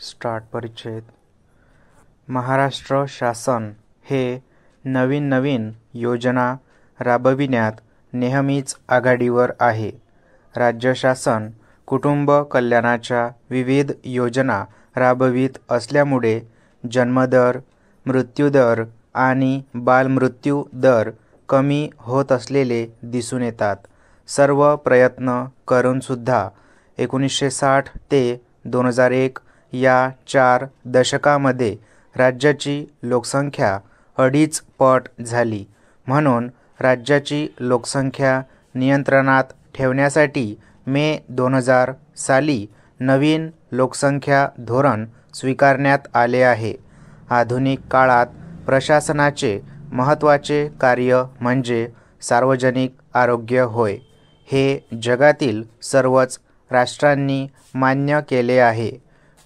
Start परिच्छेद. महाराष्ट्र शासन हे नवीन योजना राबविण्यात नेहमीच आघाडीवर आहे. राज्य शासन कुटुंब कल्याणाच्या विविध योजना राबवित असल्यामुळे जन्मदर, मृत्यूदर आणि बालमृत्यू दर कमी होत असलेले दिसून येतात. सर्व प्रयत्न करूनसुद्धा 1960 ते 2001 या 4 दशकामध्ये राज्याची लोकसंख्या 2.5 पट झाली. म्हणून राज्याची लोकसंख्या नियंत्रणात ठेवण्यासाठी मे 2000 साली नवीन लोकसंख्या धोरण स्वीकारण्यात आले आहे. आधुनिक काळात प्रशासनाचे महत्त्वाचे कार्य म्हणजे सार्वजनिक आरोग्य होय. हे जगातील सर्वच राष्ट्रांनी मान्य केले आहे.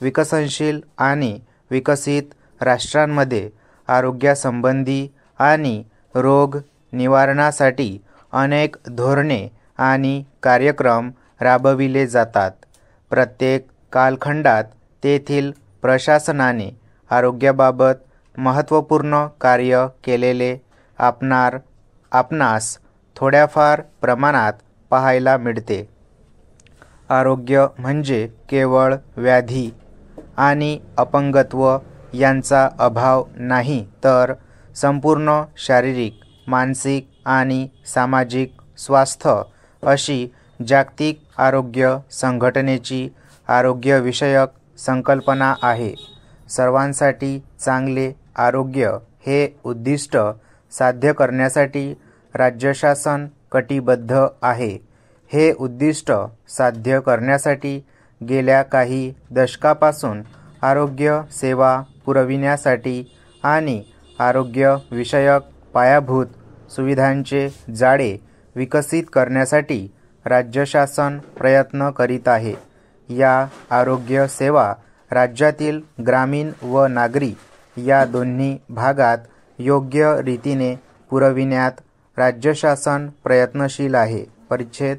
विकसनशील आणि विकसित राष्ट्रांमध्ये आरोग्यासंबंधी आणि रोग निवारणासाठी अनेक धोरणे आणि कार्यक्रम राबविले जातात. प्रत्येक कालखंडात तेथील प्रशासनाने आरोग्याबाबत महत्त्वपूर्ण कार्य केलेले आपणास थोड्याफार प्रमाणात पाहायला मिळते. आरोग्य म्हणजे केवळ व्याधी आणि अपंगत्व यांचा अभाव नाही, तर संपूर्ण शारीरिक, मानसिक आणि सामाजिक स्वास्थ्य अशी जागतिक आरोग्य संघटनेची आरोग्यविषयक संकल्पना आहे. सर्वांसाठी चांगले आरोग्य हे उद्दिष्ट साध्य करण्यासाठी राज्य शासन कटिबद्ध आहे. हे उद्दिष्ट साध्य करण्यासाठी गेल्या काही दशकापासून आरोग्य सेवा पुरविण्यासाठी आणि आरोग्यविषयक पायाभूत सुविधांचे जाळे विकसित करण्यासाठी राज्य शासन प्रयत्न करीत आहे. या आरोग्य सेवा राज्यातील ग्रामीण व नागरी या दोन्ही भागात योग्य रीतीने पुरविण्यात राज्य शासन प्रयत्नशील आहे. परिच्छेद.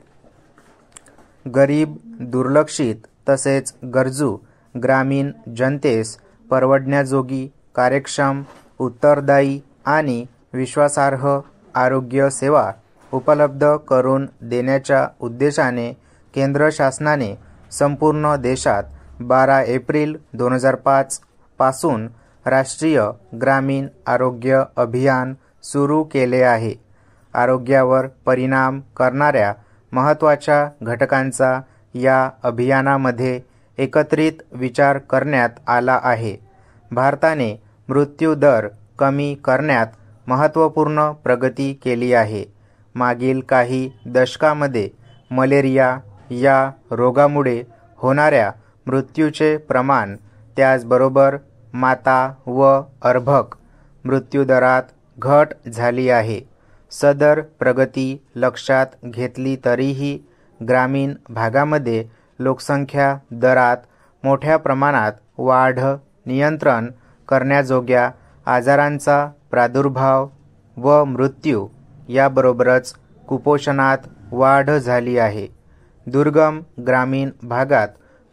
गरीब, दुर्लक्षित तसेच गरजू ग्रामीण जनतेस परवडण्याजोगी, कार्यक्षम, उत्तरदायी आणि विश्वासार्ह आरोग्य सेवा उपलब्ध करून देण्याच्या उद्देशाने केंद्र शासनाने संपूर्ण देशात 12 एप्रिल 2005 पासून राष्ट्रीय ग्रामीण आरोग्य अभियान सुरू केले आहे. आरोग्यावर परिणाम करणाऱ्या महत्त्वाच्या घटकांचा या अभियानामध्ये एकत्रित विचार करण्यात आला आहे. भारताने मृत्यू दर कमी करण्यात महत्त्वपूर्ण प्रगती केली आहे. मागील काही दशकामध्ये मलेरिया या रोगामुळे होणाऱ्या मृत्यूचे प्रमाण, त्याचबरोबर माता व अर्भक मृत्यूदरात घट झाली आहे. सदर प्रगती लक्षात घेतली तरीही ग्रामीण भागामध्ये लोकसंख्या दरात मोठ्या प्रमाणात वाढ, नियंत्रण करण्याजोग्या आजारांचा प्रादुर्भाव व मृत्यू याबरोबरच कुपोषणात वाढ झाली आहे. दुर्गम ग्रामीण भागात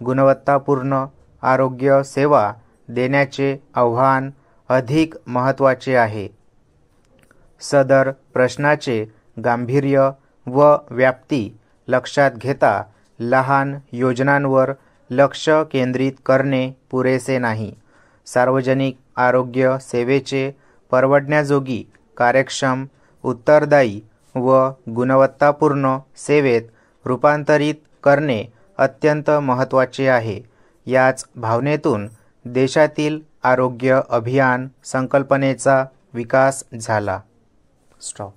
गुणवत्तापूर्ण आरोग्य सेवा देण्याचे आव्हान अधिक महत्त्वाचे आहे. सदर प्रश्नाचे गांभीर्य व व्याप्ती लक्षात घेता लहान योजनांवर लक्ष केंद्रित करणे पुरेसे नाही. सार्वजनिक आरोग्य सेवेचे परवडण्याजोगी, कार्यक्षम, उत्तरदायी व गुणवत्तापूर्ण सेवेत रूपांतरित करणे अत्यंत महत्त्वाचे आहे. याच भावनेतून देशातील आरोग्य अभियान संकल्पनेचा विकास झाला. स्टॉप.